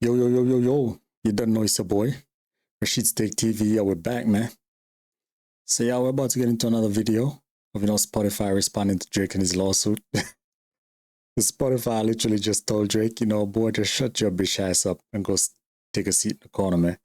Yo, yo, yo, yo, yo. You don't know it's your boy. Rashid's Take TV. Yeah, we're back, man. So yeah, we're about to get into another video of, Spotify responding to Drake and his lawsuit. Spotify literally just told Drake, boy, just shut your bitch ass up and go take a seat in the corner, man.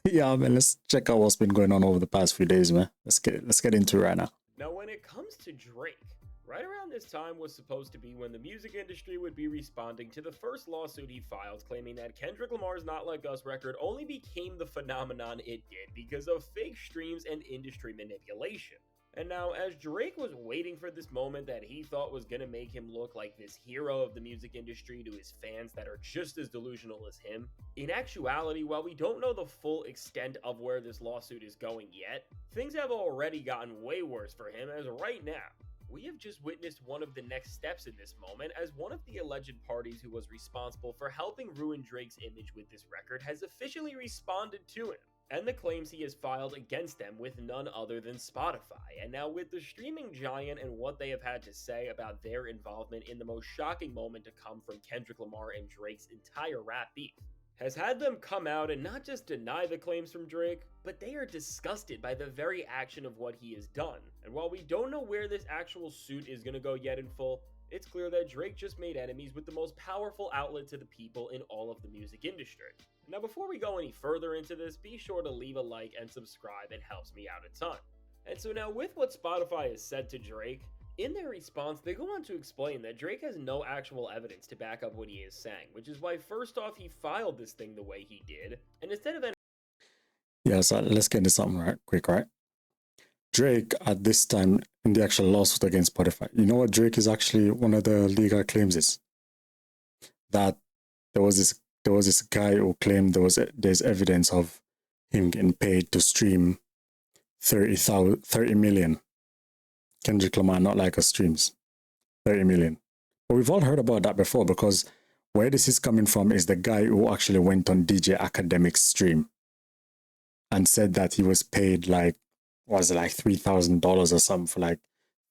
Yeah, man, let's check out what's been going on over the past few days, man. Let's get into it right now. Now, when it comes to Drake, right around this time was supposed to be when the music industry would be responding to the first lawsuit he filed, claiming that Kendrick Lamar's Not Like Us record only became the phenomenon it did because of fake streams and industry manipulation. And now, as Drake was waiting for this moment that he thought was gonna make him look like this hero of the music industry to his fans that are just as delusional as him, in actuality, while we don't know the full extent of where this lawsuit is going yet, things have already gotten way worse for him, as right now, we have just witnessed one of the next steps in this moment, as one of the alleged parties who was responsible for helping ruin Drake's image with this record has officially responded to him, and the claims he has filed against them with none other than Spotify. And now, with the streaming giant and what they have had to say about their involvement in the most shocking moment to come from Kendrick Lamar and Drake's entire rap beef, has had them come out and not just deny the claims from Drake, but they are disgusted by the very action of what he has done. And while we don't know where this actual suit is going to go yet in full, it's clear that Drake just made enemies with the most powerful outlet to the people in all of the music industry. Now, before we go any further into this, be sure to leave a like and subscribe, it helps me out a ton. And so now, with what Spotify has said to Drake, in their response, they go on to explain that Drake has no actual evidence to back up what he is saying, which is why first off he filed this thing the way he did, and instead of Yeah, so let's get into something right? Drake, at this time, in the actual lawsuit against Spotify, you know what Drake is actually, one of the legal claims is? That there was this guy who claimed there's evidence of him getting paid to stream 30 million Kendrick Lamar Not Like Us streams. 30 million. But we've all heard about that before, because where this is coming from is the guy who actually went on DJ Academic's stream and said that he was paid like $3,000 or something for like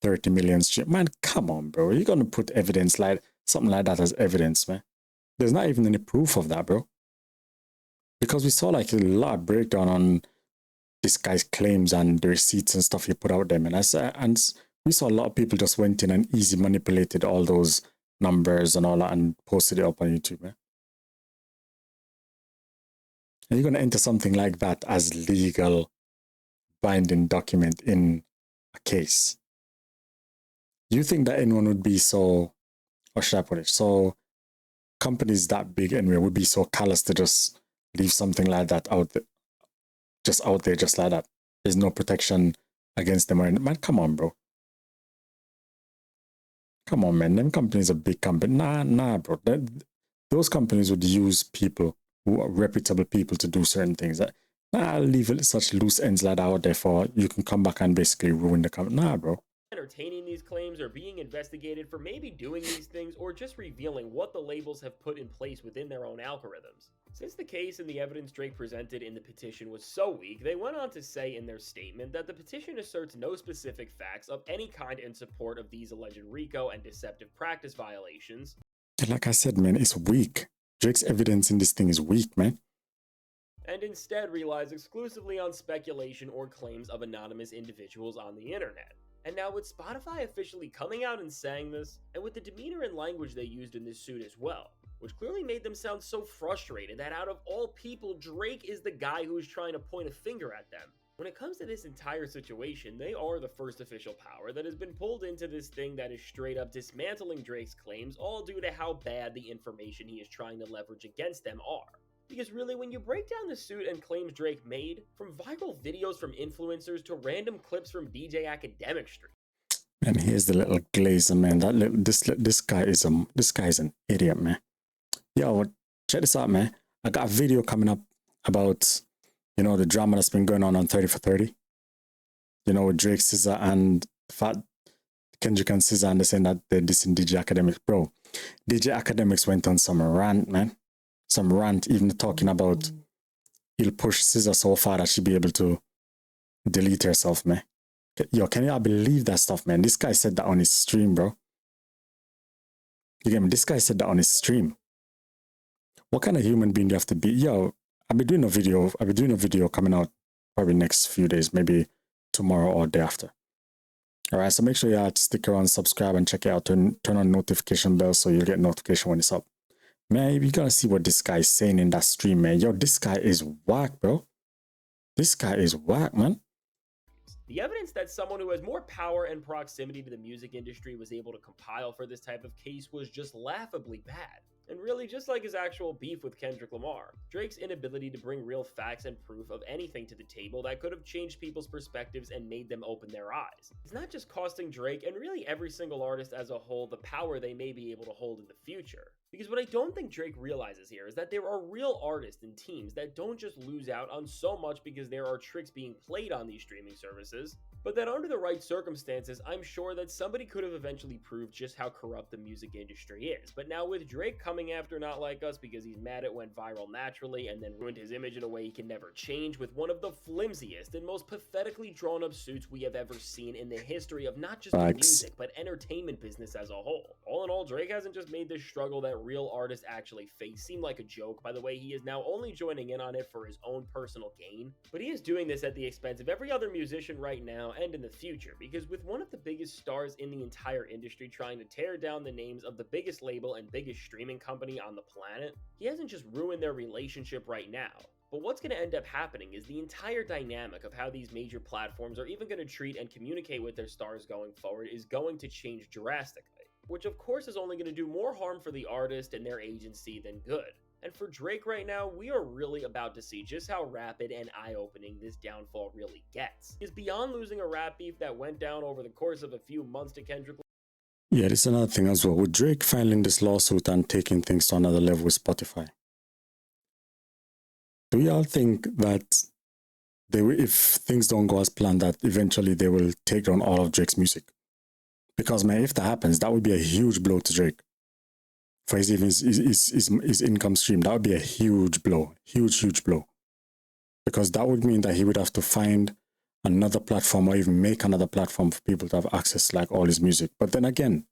30 million stream. Man, come on, bro. You're gonna put evidence like something like that as evidence, man. There's not even any proof of that, bro. Because we saw like a lot of breakdown on this guy's claims and the receipts and stuff he put out there, man. And we saw a lot of people just went in and easy manipulated all those numbers and all that and posted it up on YouTube, man. And you're going to enter something like that as legal binding document in a case. Do you think that anyone would be so, or should I put it, so companies that big anyway would be so callous to just leave something like that out there, just like that? There's no protection against them or anything. Man, come on, bro. Come on, man. Them companies are big companies. Nah, bro. Those companies would use people who are reputable people to do certain things. I'll leave such loose ends like that out there for you can come back and basically ruin the company. Nah, bro. Entertaining these claims or being investigated for maybe doing these things or just revealing what the labels have put in place within their own algorithms. Since the case and the evidence Drake presented in the petition was so weak, they went on to say in their statement that the petition asserts no specific facts of any kind in support of these alleged RICO and deceptive practice violations. Like I said, man, it's weak. Drake's evidence in this thing is weak, man. And instead relies exclusively on speculation or claims of anonymous individuals on the internet. And now with Spotify officially coming out and saying this, and with the demeanor and language they used in this suit as well, which clearly made them sound so frustrated that out of all people, Drake is the guy who is trying to point a finger at them. When it comes to this entire situation, they are the first official power that has been pulled into this thing that is straight up dismantling Drake's claims, all due to how bad the information he is trying to leverage against them are. Because really, when you break down the suit and claims Drake made, from viral videos from influencers to random clips from DJ Academic Street. And here's the little glazer, man. This guy is an idiot, man. Yo, check this out, man. I got a video coming up about, the drama that's been going on 30 for 30. With Drake, SZA, and Kendrick and SZA, and they're saying that they're dissing DJ Academics. Bro, DJ Academics went on some rant, man. Some rant, even talking about he'll push SZA so far that she'll be able to delete herself, man. Yo, can y'all believe that stuff, man? This guy said that on his stream, bro. You get me? This guy said that on his stream. What kind of human being do you have to be? Yo, I'll be doing a video coming out probably next few days, maybe tomorrow or day after. All right, so make sure you stick around, subscribe, and check it out. Turn on notification bell so you'll get notification when it's up. Man, you gotta see what this guy is saying in that stream, man. Yo, this guy is whack, bro. This guy is whack, man. The evidence that someone who has more power and proximity to the music industry was able to compile for this type of case was just laughably bad. And really, just like his actual beef with Kendrick Lamar, Drake's inability to bring real facts and proof of anything to the table that could have changed people's perspectives and made them open their eyes. It's not just costing Drake and really every single artist as a whole the power they may be able to hold in the future. Because what I don't think Drake realizes here is that there are real artists and teams that don't just lose out on so much because there are tricks being played on these streaming services, but that under the right circumstances, I'm sure that somebody could have eventually proved just how corrupt the music industry is. But now with Drake coming after Not Like Us because he's mad it went viral naturally and then ruined his image in a way he can never change with one of the flimsiest and most pathetically drawn up suits we have ever seen in the history of not just the music, but entertainment business as a whole. All in all, Drake hasn't just made this struggle that real artists actually face seem like a joke by the way he is now only joining in on it for his own personal gain, but he is doing this at the expense of every other musician right now and in the future, because with one of the biggest stars in the entire industry trying to tear down the names of the biggest label and biggest streaming company on the planet, he hasn't just ruined their relationship right now. But what's going to end up happening is the entire dynamic of how these major platforms are even going to treat and communicate with their stars going forward is going to change drastically, which of course is only going to do more harm for the artist and their agency than good. And for Drake right now, we are really about to see just how rapid and eye-opening this downfall really gets. Because beyond losing a rap beef that went down over the course of a few months to Kendrick. Yeah, this is another thing as well. With Drake filing this lawsuit and taking things to another level with Spotify, do y'all think that if things don't go as planned, that eventually they will take down all of Drake's music? Because, man, if that happens, that would be a huge blow to Drake. For his income stream, that would be a huge blow. Huge blow. Because that would mean that he would have to find another platform or even make another platform for people to have access to like all his music. But then again,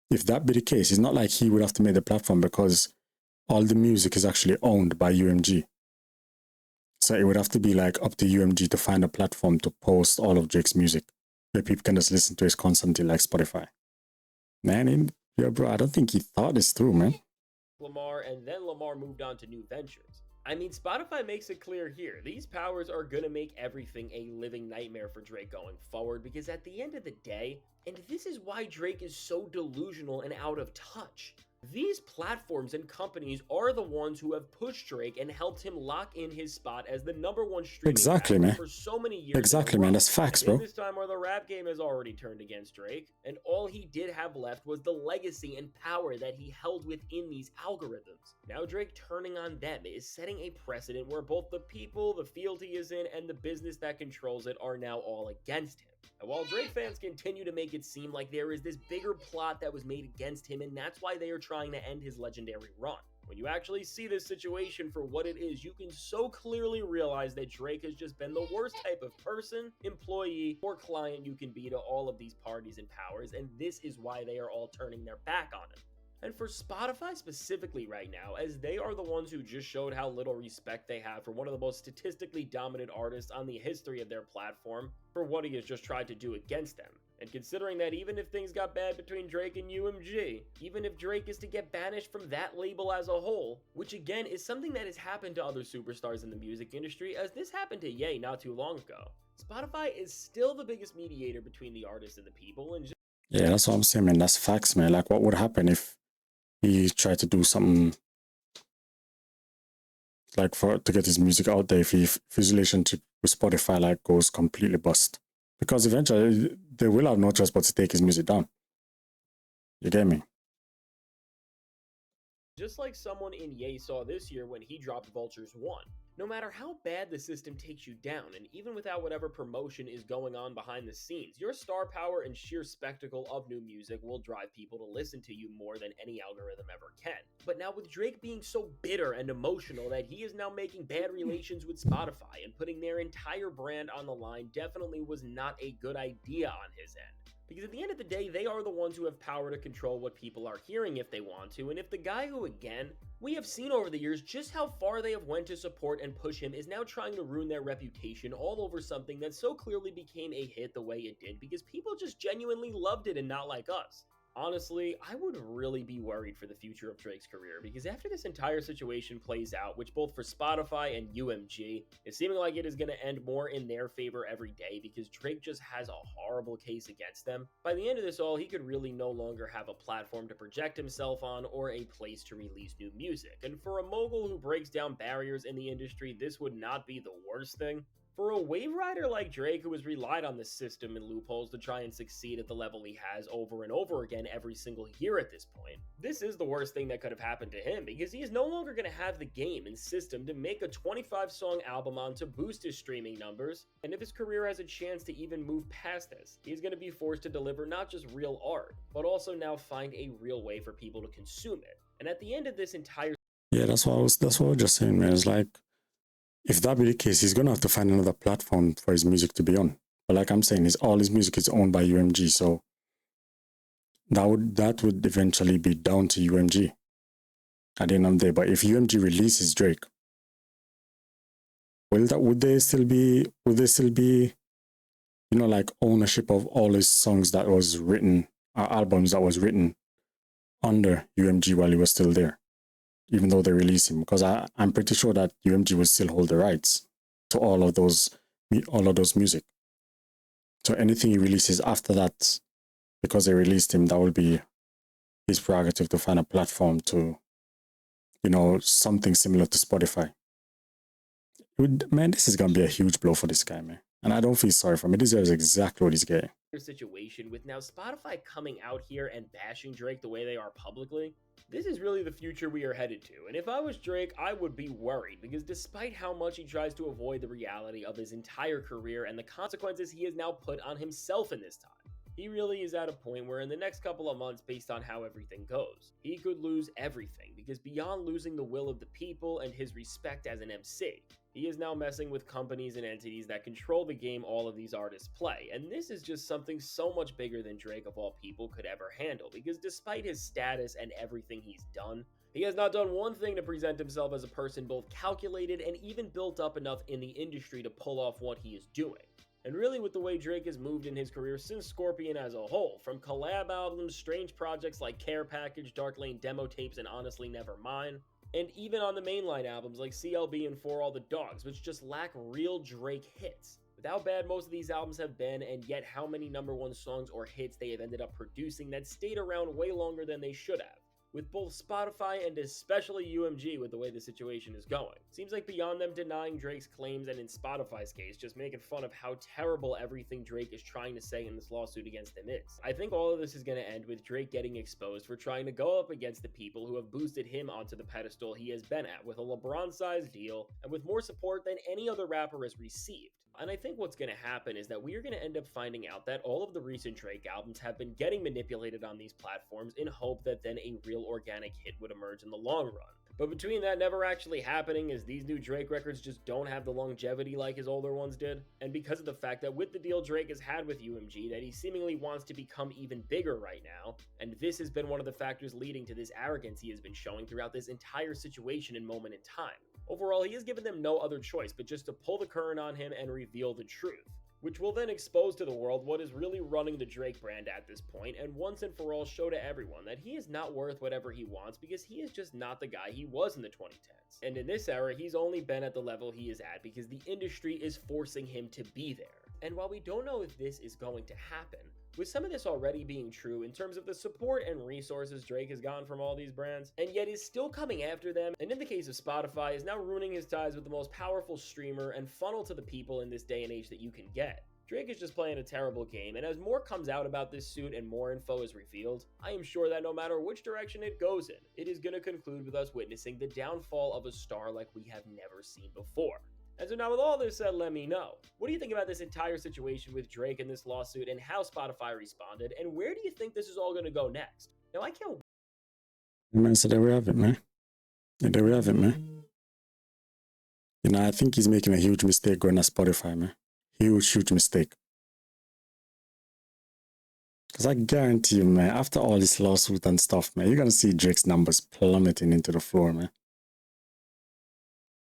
if that be the case, it's not like he would have to make the platform because all the music is actually owned by UMG. So it would have to be like up to UMG to find a platform to post all of Drake's music where people can just listen to it constantly like Spotify. Man, yeah, bro, I don't think he thought this through, man. Lamar, and then Lamar moved on to new ventures. I mean, Spotify makes it clear here, these powers are gonna make everything a living nightmare for Drake going forward, because at the end of the day, and this is why Drake is so delusional and out of touch, these platforms and companies are the ones who have pushed Drake and helped him lock in his spot as the #1 streaming man. for so many years. Exactly, man. That's facts, bro. This time where the rap game has already turned against Drake, and all he did have left was the legacy and power that he held within these algorithms. Now Drake turning on them is setting a precedent where both the people, the field he is in, and the business that controls it are now all against him. And while Drake fans continue to make it seem like there is this bigger plot that was made against him, and that's why they are trying to end his legendary run, when you actually see this situation for what it is, you can so clearly realize that Drake has just been the worst type of person, employee, or client you can be to all of these parties and powers, and this is why they are all turning their back on him. And for Spotify specifically right now, as they are the ones who just showed how little respect they have for one of the most statistically dominant artists on the history of their platform, for what he has just tried to do against them. And considering that even if things got bad between Drake and UMG, even if Drake is to get banished from that label as a whole, which again is something that has happened to other superstars in the music industry, as this happened to Ye not too long ago, Spotify is still the biggest mediator between the artists and the people. And yeah, that's what I'm saying, man. That's facts, man. Like, what would happen if he tried to do something like to get his music out there, if his relationship with Spotify like goes completely bust? Because eventually they will have no choice but to take his music down. You get me? Just like someone in Ye saw this year when he dropped Vultures 1. No matter how bad the system takes you down, and even without whatever promotion is going on behind the scenes, your star power and sheer spectacle of new music will drive people to listen to you more than any algorithm ever can. But now with Drake being so bitter and emotional that he is now making bad relations with Spotify and putting their entire brand on the line definitely was not a good idea on his end. Because at the end of the day, they are the ones who have power to control what people are hearing if they want to, and if the guy who, again, we have seen over the years just how far they have went to support and push him is now trying to ruin their reputation all over something that so clearly became a hit the way it did because people just genuinely loved it and not like us. Honestly, I would really be worried for the future of Drake's career because after this entire situation plays out, which both for Spotify and UMG is seeming like it is going to end more in their favor every day because Drake just has a horrible case against them, by the end of this all, he could really no longer have a platform to project himself on or a place to release new music. And for a mogul who breaks down barriers in the industry, this would not be the worst thing. For a wave rider like Drake, who has relied on this system and loopholes to try and succeed at the level he has over and over again every single year at this point, this is the worst thing that could have happened to him because he is no longer going to have the game and system to make a 25-song album on to boost his streaming numbers, and if his career has a chance to even move past this, he's going to be forced to deliver not just real art, but also now find a real way for people to consume it. And at the end of this entire that's what I was just saying, man. It's like, if that be the case, he's gonna have to find another platform for his music to be on. But like I'm saying, all his music is owned by UMG, so that would eventually be down to UMG at the end of the day. But if UMG releases Drake, would they still be like ownership of all his songs that was written, albums that was written under UMG while he was still there? Even though they release him, because I'm pretty sure that UMG will still hold the rights to all of those music. So anything he releases after that, because they released him, that will be his prerogative to find a platform to, something similar to Spotify. Man, this is gonna be a huge blow for this guy, man. And I don't feel sorry for him. He deserves exactly what he's getting. Situation with now Spotify coming out here and bashing Drake the way they are publicly, this is really the future we are headed to. And if I was Drake, I would be worried because despite how much he tries to avoid the reality of his entire career and the consequences he has now put on himself in this time, he really is at a point where in the next couple of months, based on how everything goes, he could lose everything because beyond losing the will of the people and his respect as an MC, he is now messing with companies and entities that control the game all of these artists play, and this is just something so much bigger than Drake of all people could ever handle, because despite his status and everything he's done, he has not done one thing to present himself as a person both calculated and even built up enough in the industry to pull off what he is doing. And really with the way Drake has moved in his career since Scorpion as a whole, from collab albums, strange projects like Care Package, Dark Lane demo tapes, and Honestly Nevermind, and even on the mainline albums like CLB and For All the Dogs, which just lack real Drake hits. With how bad most of these albums have been, and yet how many #1 songs or hits they have ended up producing that stayed around way longer than they should have. With both Spotify and especially UMG with the way the situation is going. Seems like beyond them denying Drake's claims and in Spotify's case, just making fun of how terrible everything Drake is trying to say in this lawsuit against him is. I think all of this is going to end with Drake getting exposed for trying to go up against the people who have boosted him onto the pedestal he has been at with a LeBron-sized deal and with more support than any other rapper has received. And I think what's going to happen is that we are going to end up finding out that all of the recent Drake albums have been getting manipulated on these platforms in hope that then a real organic hit would emerge in the long run. But between that never actually happening, as these new Drake records just don't have the longevity like his older ones did, and because of the fact that with the deal Drake has had with UMG that he seemingly wants to become even bigger right now, and this has been one of the factors leading to this arrogance he has been showing throughout this entire situation and moment in time. Overall, he has given them no other choice but just to pull the curtain on him and reveal the truth, which will then expose to the world what is really running the Drake brand at this point, and once and for all show to everyone that he is not worth whatever he wants because he is just not the guy he was in the 2010s. And in this era, he's only been at the level he is at because the industry is forcing him to be there. And while we don't know if this is going to happen, with some of this already being true in terms of the support and resources Drake has gotten from all these brands, and yet is still coming after them, and in the case of Spotify, is now ruining his ties with the most powerful streamer and funnel to the people in this day and age that you can get. Drake is just playing a terrible game, and as more comes out about this suit and more info is revealed, I am sure that no matter which direction it goes in, it is going to conclude with us witnessing the downfall of a star like we have never seen before. And so now with all this said, let me know. What do you think about this entire situation with Drake and this lawsuit and how Spotify responded? And where do you think this is all going to go next? Now, I can't... Man, so there we have it, man. There we have it, man. I think he's making a huge mistake going to Spotify, man. Huge mistake. Because I guarantee you, man, after all this lawsuit and stuff, man, you're going to see Drake's numbers plummeting into the floor, man.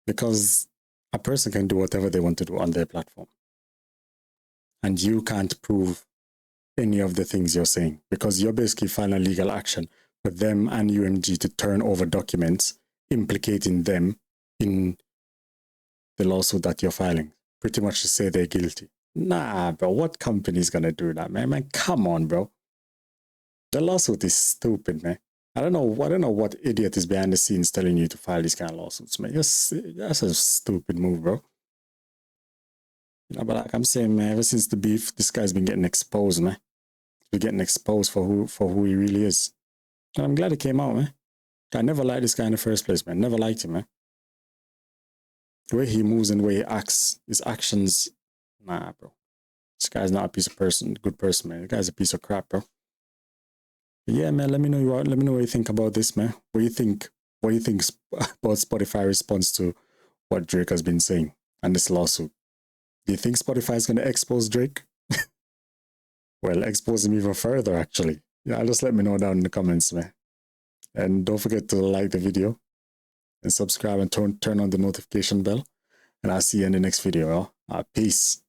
Because a person can do whatever they want to do on their platform. And you can't prove any of the things you're saying because you're basically filing a legal action for them and UMG to turn over documents implicating them in the lawsuit that you're filing. Pretty much to say they're guilty. Nah, bro, what company's gonna do that, man? Man, come on, bro. The lawsuit is stupid, man. I don't know what idiot is behind the scenes telling you to file these kind of lawsuits, man. That's a stupid move, bro. You know, but like I'm saying, man, ever since the beef, this guy's been getting exposed, man. He's getting exposed for who he really is. And I'm glad he came out, man. I never liked this guy in the first place, man. Never liked him, man. The way he moves and the way he acts, his actions, nah, bro. This guy's not a good person, man. The guy's a piece of crap, bro. But yeah, man, let me know what you think about this, man. What do you think about Spotify's response to what Drake has been saying and this lawsuit? Do you think Spotify is gonna expose Drake? Well, expose him even further, actually. Yeah, just let me know down in the comments, man. And don't forget to like the video and subscribe and turn on the notification bell. And I'll see you in the next video. Peace.